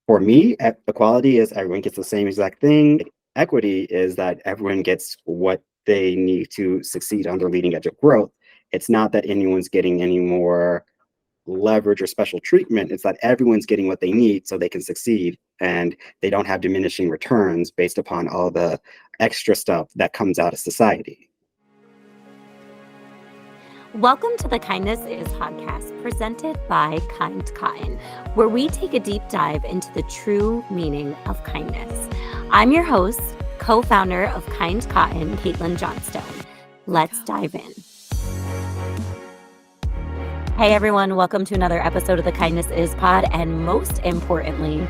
For me, equality is everyone gets the same exact thing. Equity is that everyone gets what they need to succeed on their leading edge of growth. It's not that anyone's getting any more leverage or special treatment. It's that everyone's getting what they need so they can succeed, and they don't have diminishing returns based upon all the extra stuff that comes out of society. Welcome to the Kindness Is podcast, presented by Kind Cotton, where we take a deep dive into the true meaning of kindness. I'm your host, co-founder of Kind Cotton, Kaitlin Johnstone. Let's dive in. Hey everyone, welcome to another episode of the Kindness Is pod, and most importantly,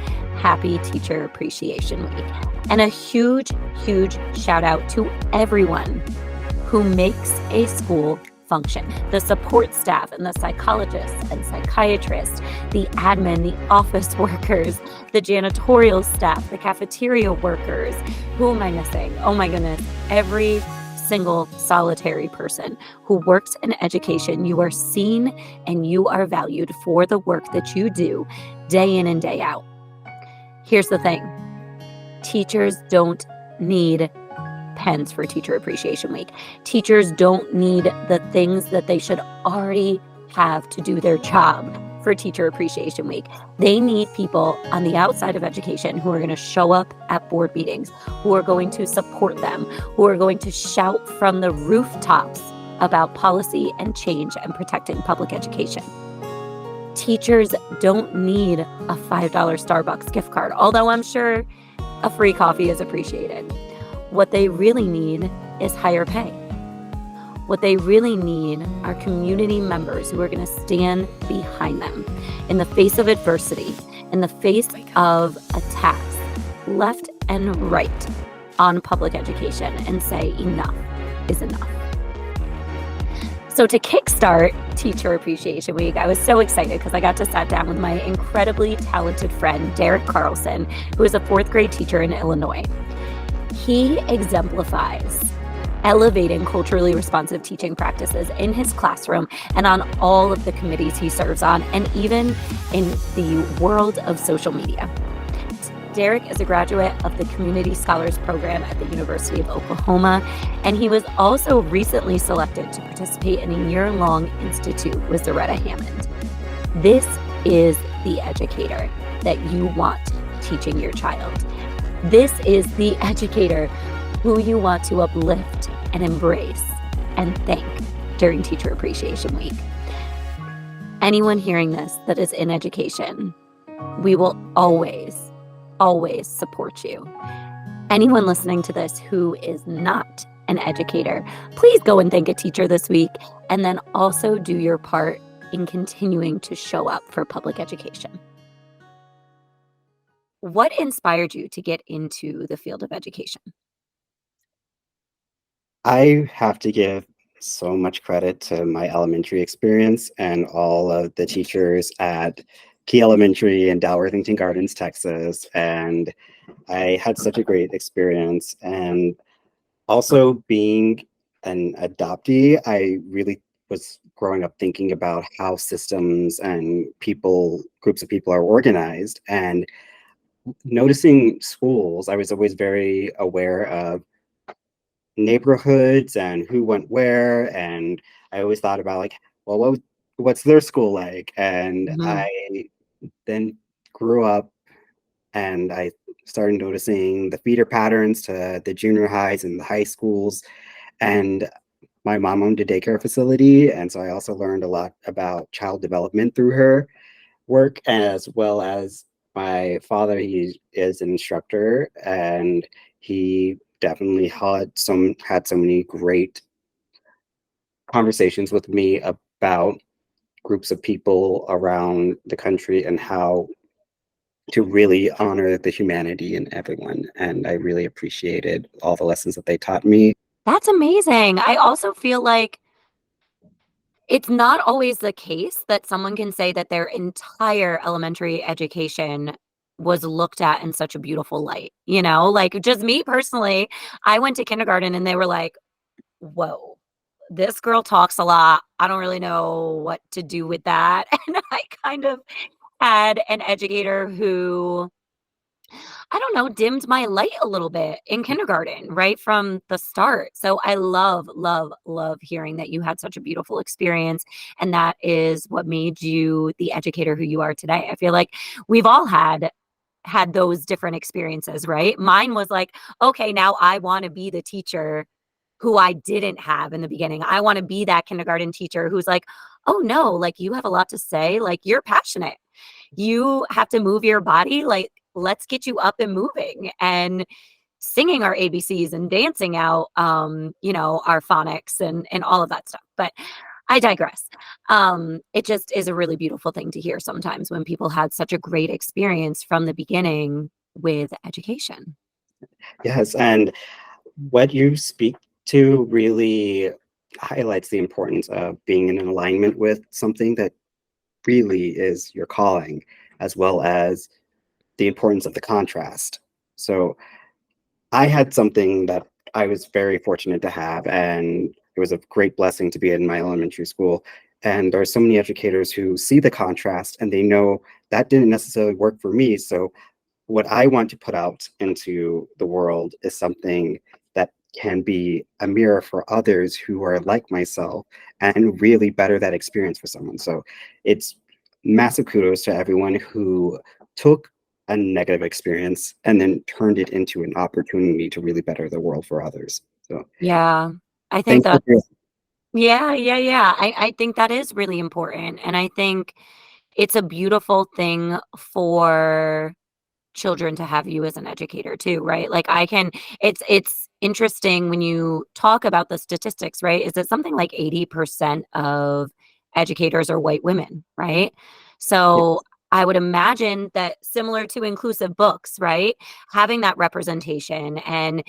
happy Teacher Appreciation Week. And a huge, huge shout out to everyone who makes a school function. The support staff and the psychologists and psychiatrists, the admin, the office workers, the janitorial staff, the cafeteria workers. Who am I missing? Oh my goodness. Every single solitary person who works in education, you are seen and you are valued for the work that you do day in and day out. Here's the thing. Teachers don't need pens for Teacher Appreciation Week. Teachers don't need the things that they should already have to do their job for Teacher Appreciation Week. They need people on the outside of education who are going to show up at board meetings, who are going to support them, who are going to shout from the rooftops about policy and change and protecting public education. Teachers don't need a $5 Starbucks gift card, although I'm sure a free coffee is appreciated. What they really need is higher pay. What they really need are community members who are going to stand behind them in the face of adversity, in the face of attacks, left and right, on public education, and say enough is enough. So to kickstart Teacher Appreciation Week, I was so excited because I got to sit down with my incredibly talented friend, Derrick Carlson, who is a fourth grade teacher in Illinois. He exemplifies elevating culturally responsive teaching practices in his classroom and on all of the committees he serves on, and even in the world of social media. Derrick is a graduate of the Community Scholars Program at the University of Oklahoma, and he was also recently selected to participate in a year-long institute with Zaretta Hammond. This is the educator that you want teaching your child. This is the educator who you want to uplift and embrace and thank during Teacher Appreciation Week. Anyone hearing this that is in education, we will always support you. Anyone listening to this who is not an educator, please go and thank a teacher this week, and then also do your part in continuing to show up for public education. What inspired you to get into the field of education? I have to give so much credit to my elementary experience and all of the teachers at Key Elementary in Dalworthington Gardens, Texas. And I had such a great experience. And also being an adoptee, I really was growing up thinking about how systems and groups of people are organized. And noticing schools, I was always very aware of neighborhoods and who went where, and I always thought about like, well, what's their school like? And I then grew up and I started noticing the feeder patterns to the junior highs and the high schools. And my mom owned a daycare facility, and so I also learned a lot about child development through her work, as well as my father. He is an instructor, and he definitely had so many great conversations with me about groups of people around the country and how to really honor the humanity in everyone. And I really appreciated all the lessons that they taught me. That's amazing. I also feel like it's not always the case that someone can say that their entire elementary education was looked at in such a beautiful light. You know, like just me personally, I went to kindergarten and they were like, whoa, this girl talks a lot. I don't really know what to do with that. And I kind of had an educator who I don't know, dimmed my light a little bit in kindergarten, right from the start. So I love, love, love hearing that you had such a beautiful experience. And that is what made you the educator who you are today. I feel like we've all had those different experiences, right? Mine was like, okay, now I want to be the teacher who I didn't have in the beginning. I want to be that kindergarten teacher who's like, oh no, like you have a lot to say, like you're passionate. You have to move your body, like let's get you up and moving and singing our ABCs and dancing out our phonics and all of that stuff. But I digress. It just is a really beautiful thing to hear sometimes when people had such a great experience from the beginning with education. Yes, and what you speak to really highlights the importance of being in alignment with something that really is your calling, as well as the importance of the contrast. So I had something that I was very fortunate to have, and it was a great blessing to be in my elementary school. And there are so many educators who see the contrast and they know that didn't necessarily work for me. So what I want to put out into the world is something that can be a mirror for others who are like myself and really better that experience for someone. So it's massive kudos to everyone who took a negative experience and then turned it into an opportunity to really better the world for others. So Yeah. I think thanks for that yeah, yeah, yeah. I think that is really important. And I think it's a beautiful thing for children to have you as an educator too, right? Like it's interesting when you talk about the statistics, right? Is it something like 80% of educators are white women, right? So I would imagine that similar to inclusive books, right? Having that representation and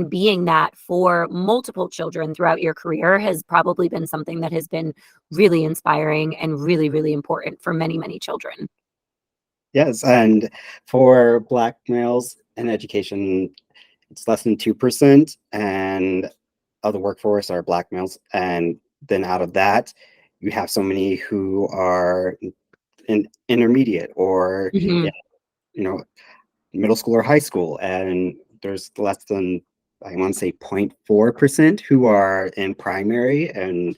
being that for multiple children throughout your career has probably been something that has been really inspiring and really, really important for many, many children. yes, and for Black males in education, it's less than 2%, and of the workforce are Black males. And then out of that, you have so many who are in intermediate or Hmm. yeah, you know, middle school or high school, and there's less than I want to say 0.4% who are in primary. And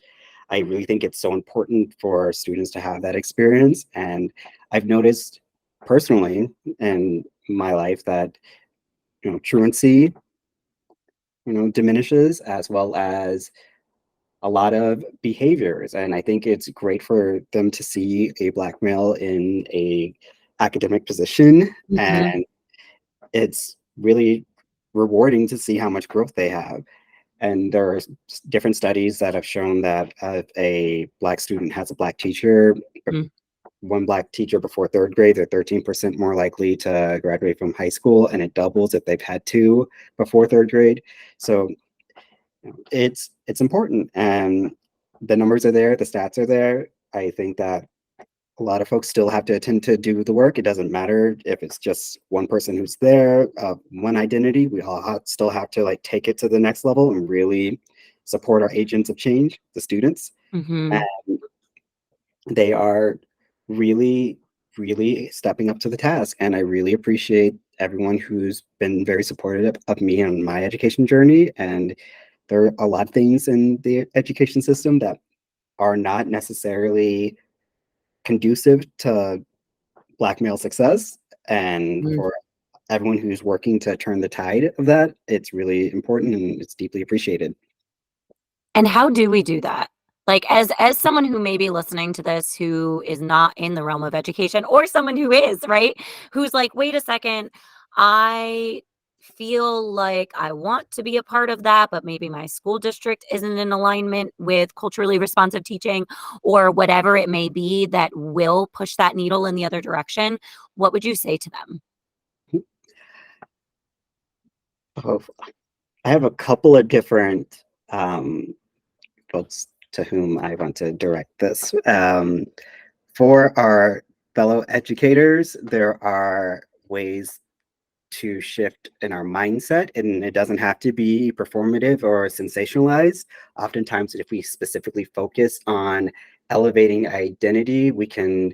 I really think it's so important for students to have that experience. And I've noticed personally in my life that truancy diminishes, as well as a lot of behaviors. And I think it's great for them to see a Black male in a academic position, Hmm. and it's really rewarding to see how much growth they have. And there are different studies that have shown that if a Black student has a Black teacher, one Black teacher before third grade, they're 13% more likely to graduate from high school, and it doubles if they've had two before third grade. So it's important, and the numbers are there, the stats are there. I think that a lot of folks still have to attend to do the work. It doesn't matter if it's just one person who's there, one identity. We all still have to like take it to the next level and really support our agents of change, the students. And Hmm. they are really, really stepping up to the task. And I really appreciate everyone who's been very supportive of me and my education journey. And there are a lot of things in the education system that are not necessarily conducive to Black male success. And for everyone who's working to turn the tide of that, it's really important and it's deeply appreciated. And how do we do that? Like, as someone who may be listening to this who is not in the realm of education or someone who is, right? Who's like, "Wait a second, I feel like I want to be a part of that, but maybe my school district isn't in alignment with culturally responsive teaching," or whatever it may be that will push that needle in the other direction. What would you say to them? Oh, I have a couple of different folks to whom I want to direct this. For our fellow educators, there are ways to shift in our mindset, and it doesn't have to be performative or sensationalized. Oftentimes, if we specifically focus on elevating identity, we can,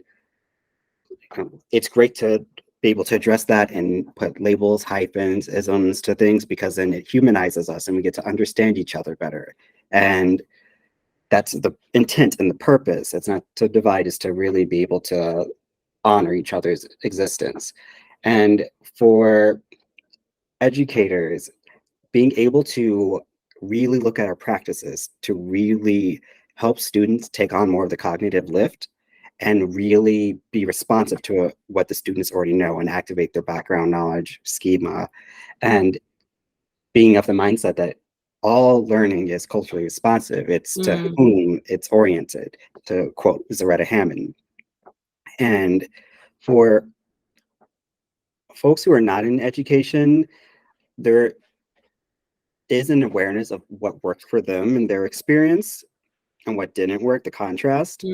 it's great to be able to address that and put labels, hyphens, isms to things, because then it humanizes us and we get to understand each other better. And that's the intent and the purpose. It's not to divide, it's to really be able to honor each other's existence. And for educators, being able to really look at our practices to really help students take on more of the cognitive lift and really be responsive to what the students already know and activate their background knowledge schema, and being of the mindset that all learning is culturally responsive. It's to whom it's oriented, to quote Zaretta Hammond. And for folks who are not in education, there is an awareness of what worked for them and their experience and what didn't work, the contrast,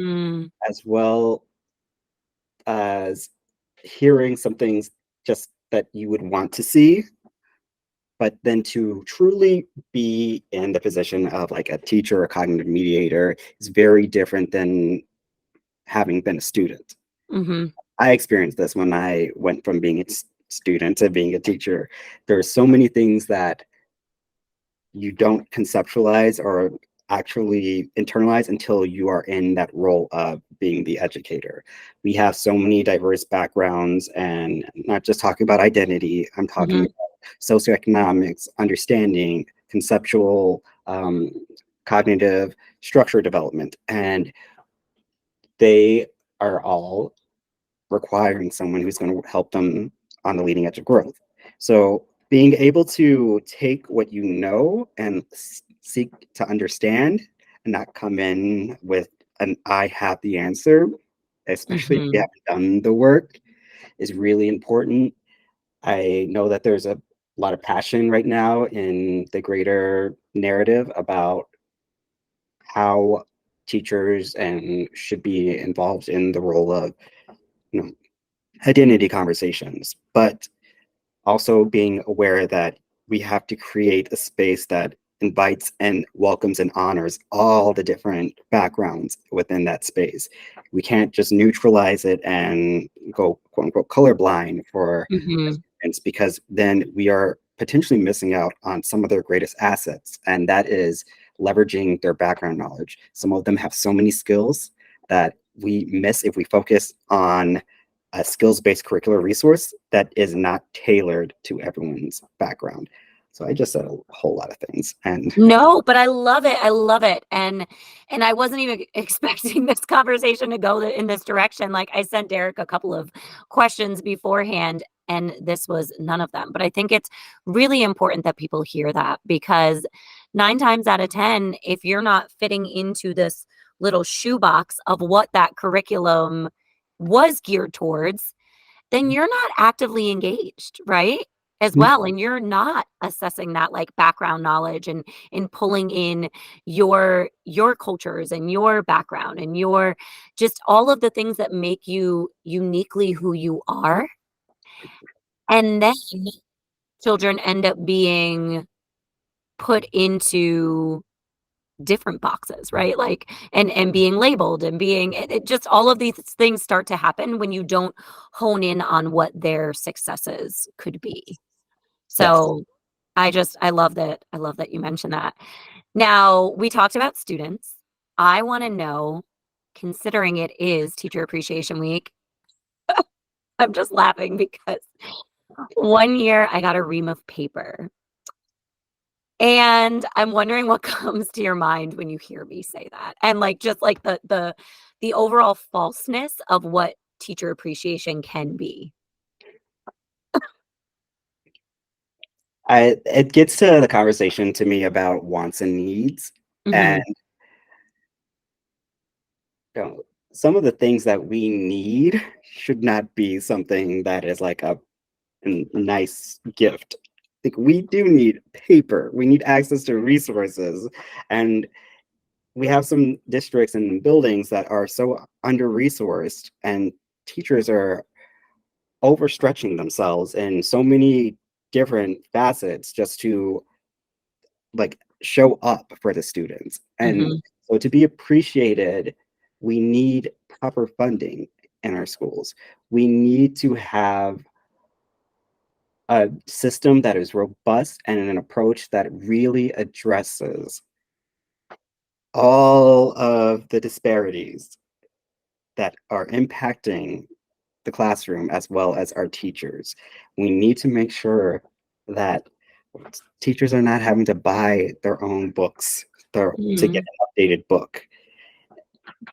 as well as hearing some things just that you would want to see, but then to truly be in the position of like a teacher or cognitive mediator is very different than having been a student. I experienced this when I went from being a student to being a teacher. There are so many things that you don't conceptualize or actually internalize until you are in that role of being the educator. We have so many diverse backgrounds, and not just talking about identity, I'm talking about socioeconomics, understanding, conceptual, cognitive structure development, and they are all requiring someone who's going to help them on the leading edge of growth. So being able to take what you know and seek to understand and not come in with an I have the answer, especially if you haven't done the work, is really important. I know that there's a lot of passion right now in the greater narrative about how teachers and should be involved in the role of, you know, identity conversations, but also being aware that we have to create a space that invites and welcomes and honors all the different backgrounds within that space. We can't just neutralize it and go quote unquote colorblind for students, because then we are potentially missing out on some of their greatest assets, and that is leveraging their background knowledge. Some of them have so many skills that we miss if we focus on a skills-based curricular resource that is not tailored to everyone's background. So I just said a whole lot of things. And no, but I love it. I love it. And I wasn't even expecting this conversation to go in this direction. Like, I sent Derrick a couple of questions beforehand, and this was none of them. But I think it's really important that people hear that, because 9 times out of 10, if you're not fitting into this little shoebox of what that curriculum was geared towards, then you're not actively engaged, right? As well. And you're not assessing that like background knowledge and pulling in your cultures and your background and your just all of the things that make you uniquely who you are. And then children end up being put into different boxes, right? Like, and being labeled and being it just all of these things start to happen when you don't hone in on what their successes could be. yes, So I love that. I love that you mentioned that. Now, we talked about students. I want to know, considering it is Teacher Appreciation Week, I'm just laughing because one year I got a ream of paper. And I'm wondering what comes to your mind when you hear me say that. And like just like the overall falseness of what teacher appreciation can be. it gets to the conversation to me about wants and needs. And Mhm. you know, some of the things that we need should not be something that is like a nice gift. Like, we do need paper, we need access to resources, and we have some districts and buildings that are so under-resourced, and teachers are overstretching themselves in so many different facets just to like show up for the students. And Mhm. so to be appreciated, we need proper funding in our schools. We need to have a system that is robust and an approach that really addresses all of the disparities that are impacting the classroom as well as our teachers. We need to make sure that teachers are not having to buy their own books to get Mm, an updated book.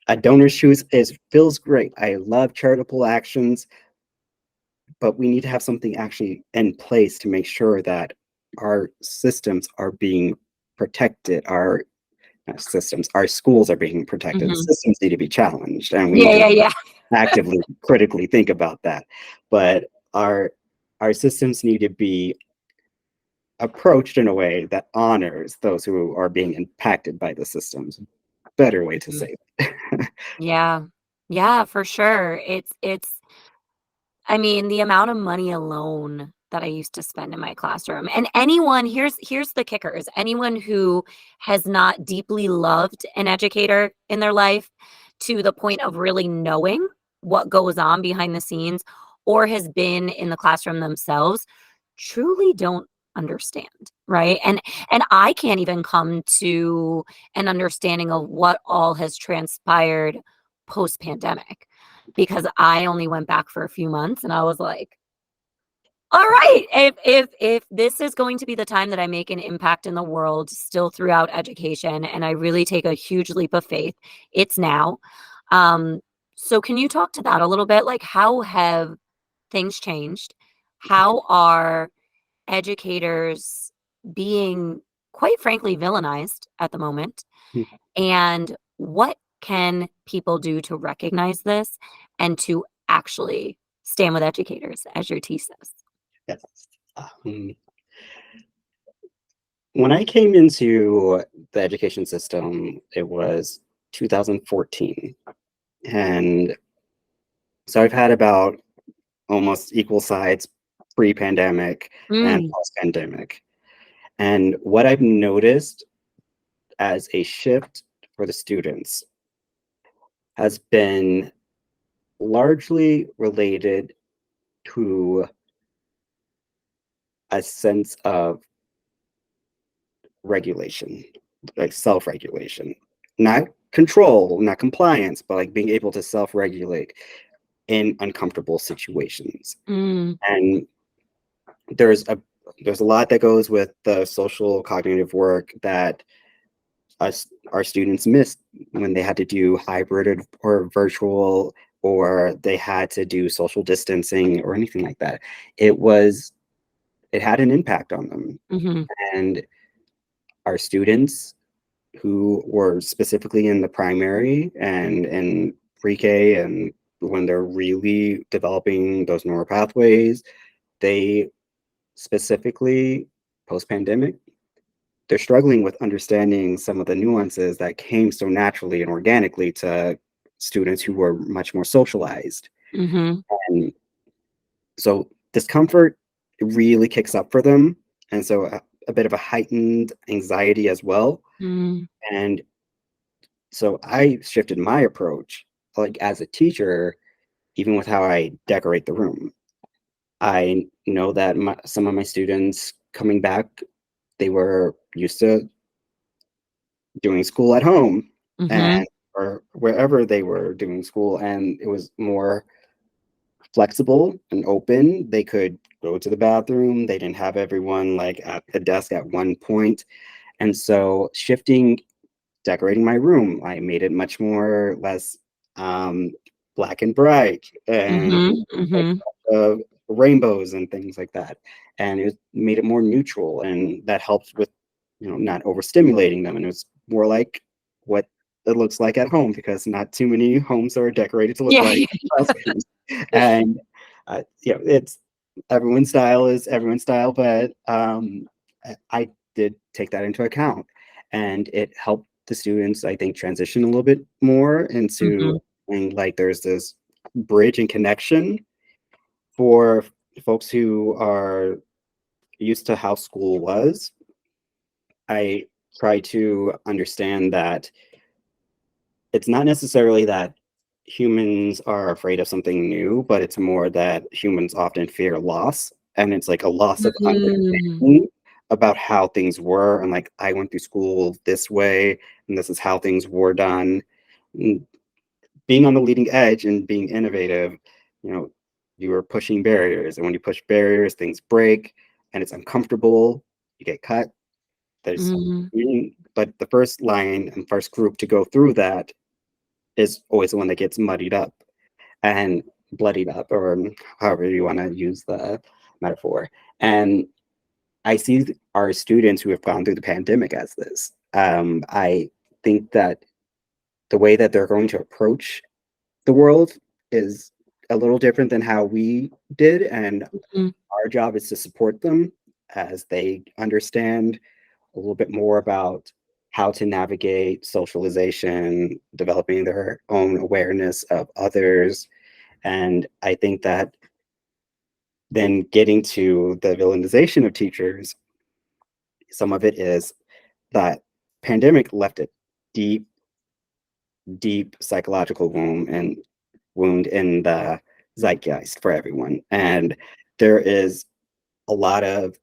A donor's choose is feels great. I love charitable actions, but we need to have something actually in place to make sure that our systems are being protected. Our not systems, our schools are being protected. The mhm. systems need to be challenged, and we Yeah, need to yeah, yeah. actively, critically think about that. But our systems need to be approached in a way that honors those who are being impacted by the systems. Better way to Mhm. say it. Yeah. Yeah, for sure. It's I mean, the amount of money alone that I used to spend in my classroom. And anyone, here's the kicker, is anyone who has not deeply loved an educator in their life to the point of really knowing what goes on behind the scenes or has been in the classroom themselves truly don't understand, right? And I can't even come to an understanding of what all has transpired post pandemic because I only went back for a few months and I was like, all right, if this is going to be the time that I make an impact in the world still throughout education and I really take a huge leap of faith, it's now. Um, so can you talk to that a little bit? Like how have things changed? How are educators being quite frankly villainized at the moment? And what can people do to recognize this and to actually stand with educators, as your T says? Yes. Um, when I came into the education system, it was 2014. And so I've had about almost equal sides pre-pandemic and Mm, post-pandemic. And what I've noticed as a shift for the students has been largely related to a sense of regulation, like self-regulation. Not control, not compliance, but like being able to self-regulate in uncomfortable situations. mm, And there's a there's a lot that goes with the social cognitive work that us our students missed when they had to do hybrid or virtual, or they had to do social distancing or anything like that. It had an impact on them. mhm, And our students who were specifically in the primary and in pre-K, and when they're really developing those neural pathways, they specifically post-pandemic, they're struggling with understanding some of the nuances that came so naturally and organically to students who were much more socialized. mhm, And so discomfort really kicks up for them. And so a bit of a heightened anxiety as well. mm, And so I shifted my approach, like as a teacher, even with how I decorate the room. I know that some of my students coming back, they were used to doing school at home mhm. and or wherever they were doing school, and it was more flexible and open. They could go to the bathroom. They didn't have everyone like at the desk at one point. And so shifting, decorating my room, I made it much more less um, black and bright and Mhm, like mhm. rainbows and things like that. And it made it more neutral, and that helped with not overstimulating them. And it was more like what it looks like at home, because not too many homes are decorated to look Yeah, like yeah. classrooms. And it's everyone's style is everyone's style, but I did take that into account, and it helped the students, I think, transition a little bit more into, Mhm, and like there's this bridge and connection for folks who are used to how school was. I try to understand that it's not necessarily that humans are afraid of something new, but it's more that humans often fear loss. and it's like a loss of Mm. understanding about how things were, and like I went through school this way, and this is how things were done. Mm, being on the leading edge and being innovative, you know, you are pushing barriers, and when you push barriers, things break, and it's uncomfortable. You get cut. There's, Mhm. but the first line and first group to go through that is always the one that gets muddied up and bloodied up, or however you want to use the metaphor. And I see our students who have gone through the pandemic as this. I think that the way that they're going to approach the world is a little different than how we did. And Mhm. our job is to support them as they understand a little bit more about how to navigate socialization, developing their own awareness of others. And I think that then getting to the villainization of teachers, some of it is that pandemic left a deep, deep psychological wound in the zeitgeist for everyone. And there is a lot of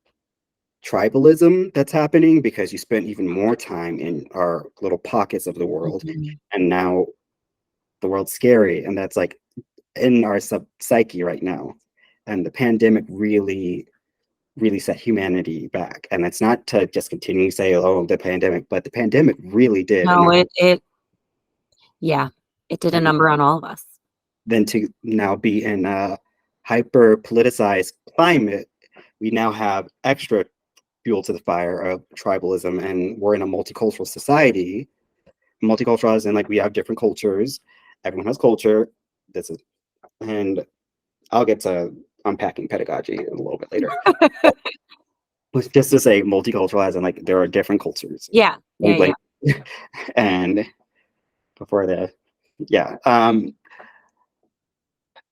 tribalism that's happening because you spent even more time in our little pockets of the world, Mhm. and now the world's scary, and that's like in our psyche right now. And the pandemic really set humanity back. And it's not to just continue to say, oh, the pandemic, but the pandemic really did. And No, it yeah, it did a and number on all of us. then to now be in a hyper politicized climate, we now have extra fuel to the fire of tribalism, and we're in a multicultural society. Multicultural as in like we have different cultures, everyone has culture. This is, and I'll get to unpacking pedagogy a little bit later. But just to say multicultural as in like there are different cultures. Yeah, yeah, And yeah. like and before the yeah.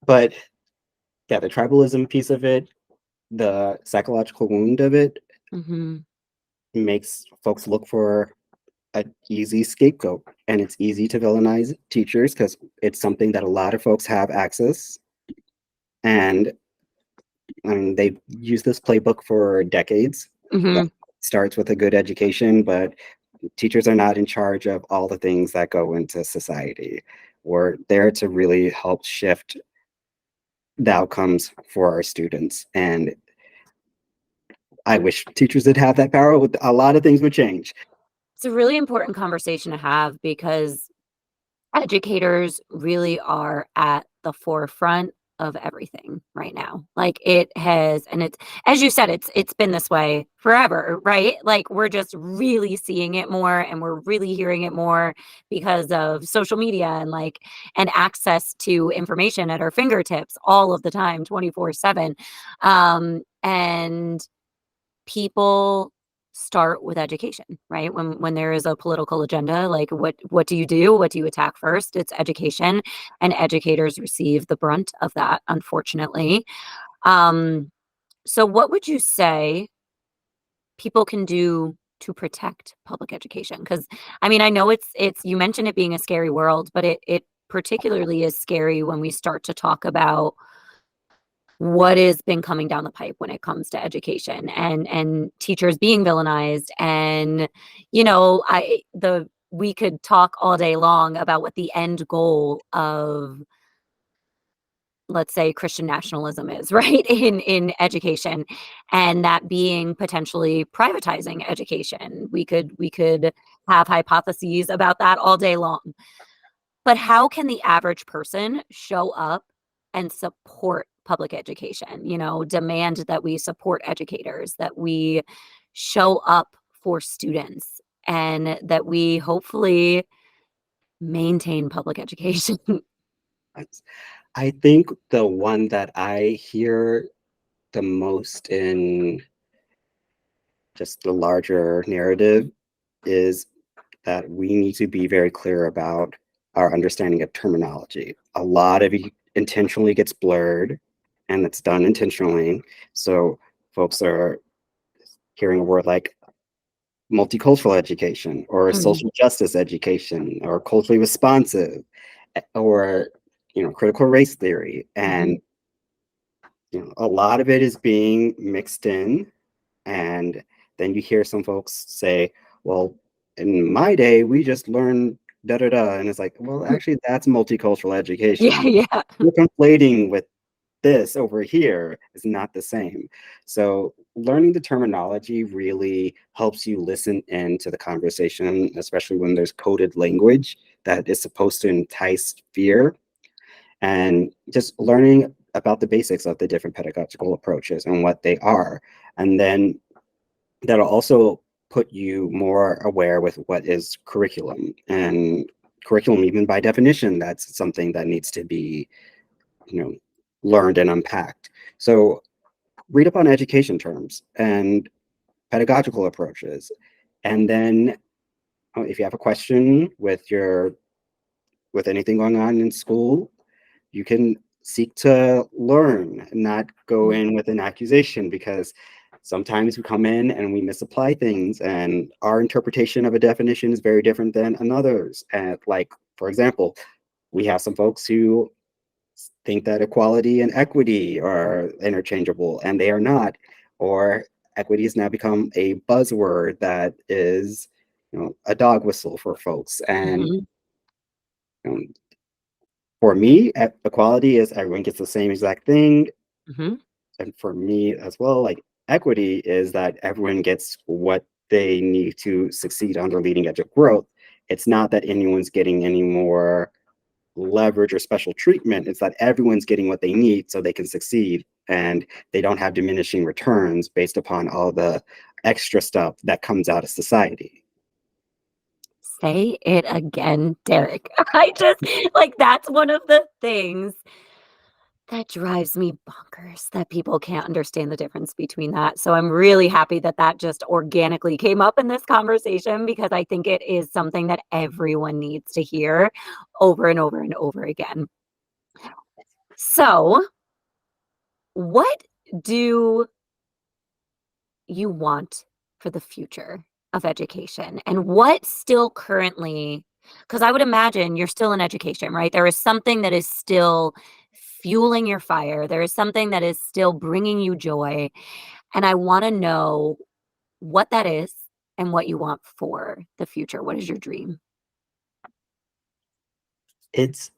But yeah, the tribalism piece of it, the psychological wound of it Mhm. makes folks look for an easy scapegoat. And it's easy to villainize teachers because it's something that a lot of folks have access. And I mean, they've used this playbook for decades. That Mhm. starts with a good education, but teachers are not in charge of all the things that go into society. We're there to really help shift the outcomes for our students. And I wish teachers did have that power. A lot of things would change. It's a really important conversation to have because educators really are at the forefront of everything right now. Like it has, and it's, as you said, it's been this way forever, right? Like we're just really seeing it more and we're really hearing it more because of social media and like and access to information at our fingertips all of the time, 24/7. And people start with education, right? When there is a political agenda, like what do you do? What do you attack first? It's education, and educators receive the brunt of that, unfortunately. Um, so what would you say people can do to protect public education? Because I mean, I know it's you mentioned it being a scary world, but it particularly is scary when we start to talk about what has been coming down the pipe when it comes to education and teachers being villainized and I the we could talk all day long about what the end goal of, let's say, Christian nationalism is, right, in education, and that being potentially privatizing education. We could have hypotheses about that all day long. But how can the average person show up and support public education? Demand that we support educators, that we show up for students, and that we hopefully maintain public education. I think the one that I hear the most in just the larger narrative is that we need to be very clear about our understanding of terminology. A lot of it intentionally gets blurred, and it's done intentionally. So folks are hearing a word like multicultural education or Mm, social justice education or culturally responsive or critical race theory, mhm. and a lot of it is being mixed in. And then you hear some folks say, well, in my day, we just learned da da da. And it's like, well, actually, that's multicultural Yeah, education. yeah. You're conflating with this over here is not the same. So learning the terminology really helps you listen into the conversation, especially when there's coded language that is supposed to entice fear, and just learning about the basics of the different pedagogical approaches and what they are. And then that'll also put you more aware with what is curriculum, and curriculum, even by definition, that's something that needs to be, you know, learned and unpacked. So read up on education terms and pedagogical approaches. And then if you have a question with anything going on in school, you can seek to learn, not go Mm. in with an accusation, because sometimes we come in and we misapply things, and our interpretation of a definition is very different than another's. And like, for example, we have some folks who think that equality and equity are interchangeable, and they are not. Or equity has now become a buzzword that is, a dog whistle for folks. And Mhm, um, for me, equality is everyone gets the same exact thing. mhm. And for me as well, like, equity is that everyone gets what they need to succeed on their leading edge of growth. It's not that anyone's getting any more leverage or special treatment. It's that everyone's getting what they need so they can succeed, and they don't have diminishing returns based upon all the extra stuff that comes out of society. Say it again, Derek. I just like, that's one of the things that drives me bonkers, that people can't understand the difference between that. So I'm really happy that that just organically came up in this conversation, because I think it is something that everyone needs to hear over and over and over again. So, what do you want for the future of education? And what still currently, because I would imagine you're still in education, right? There is something that is still fueling your fire. There is something that is still bringing you joy. And I want to know what that is and what you want for the future. What is your dream? It's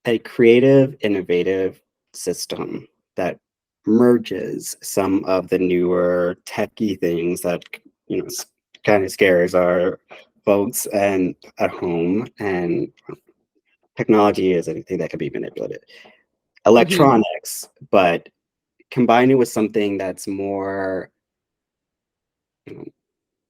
a creative, innovative system that merges some of the newer techie things that, kind of scares our folks and at home. And technology is anything that can be manipulated. Hmm. Electronics, but combine it with something that's more, you know,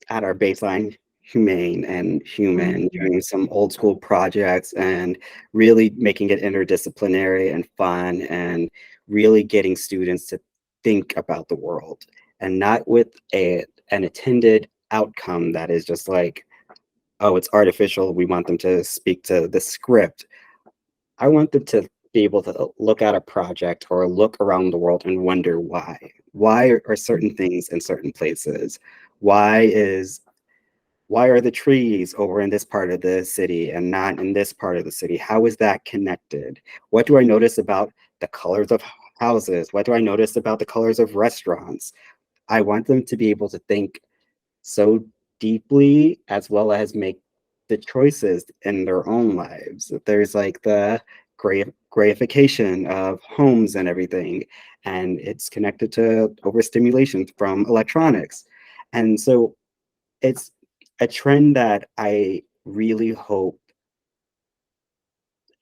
at our baseline, humane and human, Hmm. doing some old school projects and really making it interdisciplinary and fun, and really getting students to think about the world, and not with an attended outcome that is just like, oh, it's artificial, we want them to speak to the script. I want them to be able to look at a project or look around the world and wonder why. Why are certain things in certain places? Why is why are the trees over in this part of the city and not in this part of the city? How is that connected? What do I notice about the colors of houses? What do I notice about the colors of restaurants? I want them to be able to think so deeply, as well as make the choices in their own lives. There's like the grayification of homes and everything, and it's connected to overstimulation from electronics. And so it's a trend that I really hope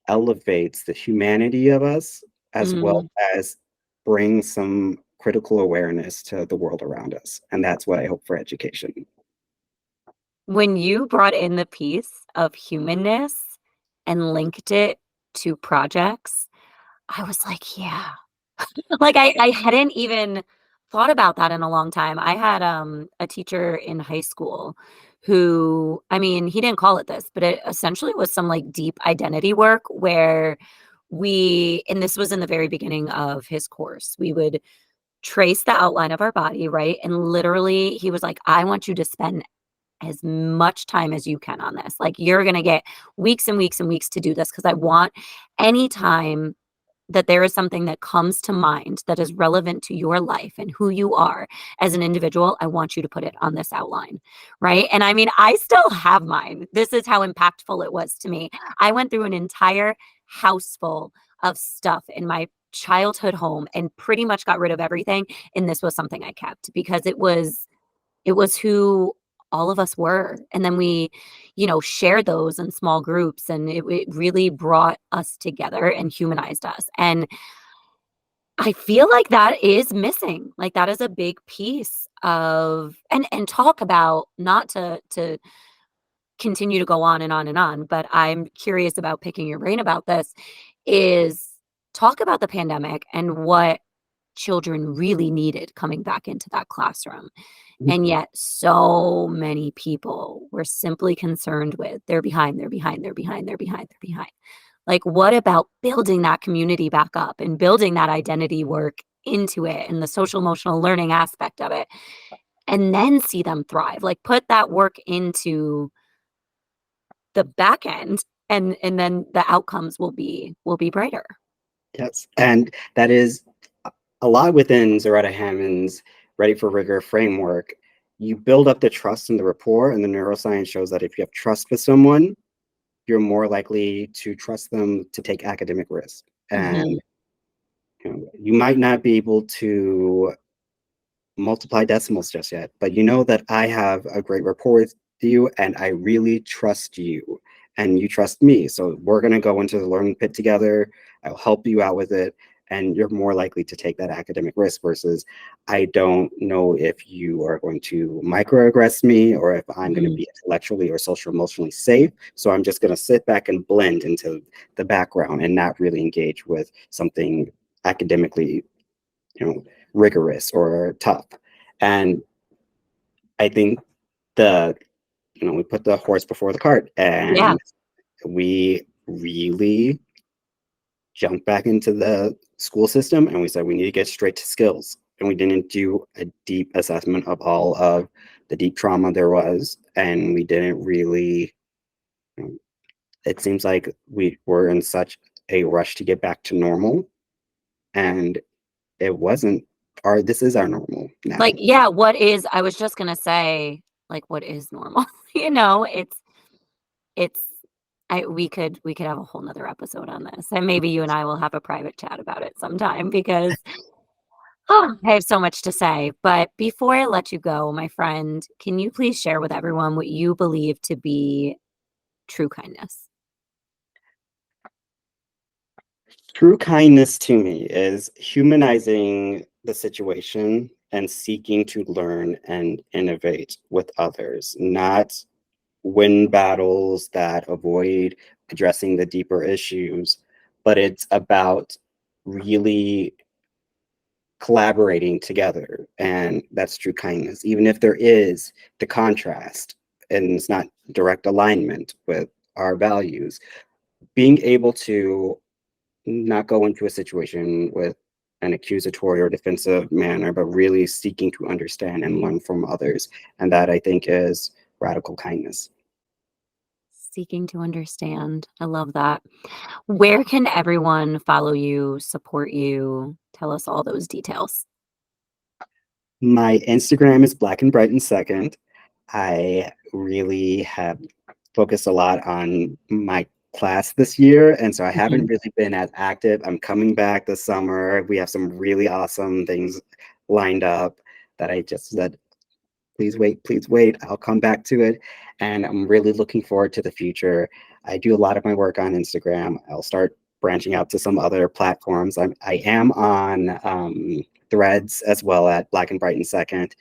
elevates the humanity of us, as well Mm. as bring some critical awareness to the world around us. And that's what I hope for education. When you brought in the piece of humanness and linked it to projects, I was like, yeah. Like, I hadn't even thought about that in a long time. I had, a teacher in high school who, I mean, he didn't call it this, but it essentially was some, like, deep identity work where and this was in the very beginning of his course, we would trace the outline of our body, right? And literally, he was like, "I want you to spend as much time as you can on this. Like, you're gonna get weeks and weeks and weeks to do this, because I want any time that there is something that comes to mind that is relevant to your life and who you are as an individual, I want you to put it on this outline, right? And I mean, I still have mine. This is how impactful it was to me. I went through an entire house full of stuff in my childhood home and pretty much got rid of everything. And this was something I kept because it was who all of us were. And then we, shared those in small groups, and it really brought us together and humanized us. And I feel like that is missing. Like that is a big piece of and talk about, not to continue to go on and on and on, but I'm curious about picking your brain about this, is talk about the pandemic and what children really needed coming back into that classroom. And yet so many people were simply concerned with they're behind, they're behind, they're behind, they're behind, they're behind. Like, what about building that community back up and building that identity work into it and the social emotional learning aspect of it, and then see them thrive? Like, put that work into the back end, and then the outcomes will be brighter. Yes, and that is a lot within Zaretta Hammond's Ready for Rigor framework. You build up the trust and the rapport, and the neuroscience shows that if you have trust with someone, you're more likely to trust them to take academic risks. And Mhm. you might not be able to multiply decimals just yet, but you know that I have a great rapport with you and I really trust you and you trust me. So we're going to go into the learning pit together. I'll help you out with it. And you're more likely to take that academic risk versus I don't know if you are going to microaggress me or if I'm going to Mhm. be intellectually or social emotionally safe. So I'm just going to sit back and blend into the background and not really engage with something academically, you know, rigorous or tough. And I think the, we put the horse before the cart Yeah. and we really jumped back into the school system and we said we need to get straight to skills. And we didn't do a deep assessment of all of the deep trauma there was. And we didn't really, you know, it seems like we were in such a rush to get back to normal. And it wasn't this is our normal Like, now. yeah, I was just gonna say, like, what is normal? It's we could have a whole nother episode on this, and maybe you and I will have a private chat about it sometime because I have so much to say. But before I let you go, my friend, can you please share with everyone what you believe to be true kindness? True kindness to me is humanizing the situation and seeking to learn and innovate with others, not win battles that avoid addressing the deeper issues, but it's about really collaborating together. And that's true kindness, even if there is the contrast and it's not direct alignment with our values. Being able to not go into a situation with an accusatory or defensive manner, but really seeking to understand and learn from others. And that I think is radical kindness. Seeking to understand. I love that. Where can everyone follow you, support you? Tell us all those details. My Instagram is Black and Bright and Second. I really have focused a lot on my class this year, and so I haven't Mhm. really been as active. I'm coming back this summer. We have some really awesome things lined up that I just said, please wait. I'll come back to it. And I'm really looking forward to the future. I do a lot of my work on Instagram. I'll start branching out to some other platforms. I am on Threads as well at Black and Bright and Second.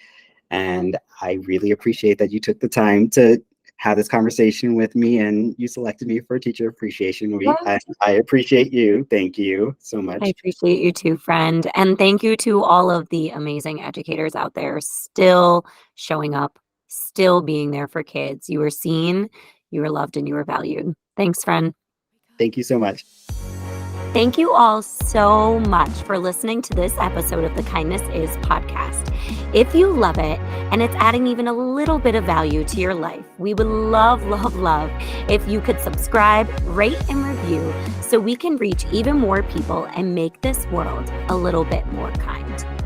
And I really appreciate that you took the time to have this conversation with me and you selected me for Teacher Appreciation Week. Yeah. I appreciate you. Thank you so I much. appreciate you too, friend. And thank you to all of the amazing educators out there still showing up, still being there for kids. You were seen, you were loved, and you were valued. Thanks, friend. Thank you so much. Thank you all so much for listening to this episode of the Kindness Is podcast. If you love it and it's adding even a little bit of value to your life, we would love, love, love if you could subscribe, rate, and review so we can reach even more people and make this world a little bit more kind.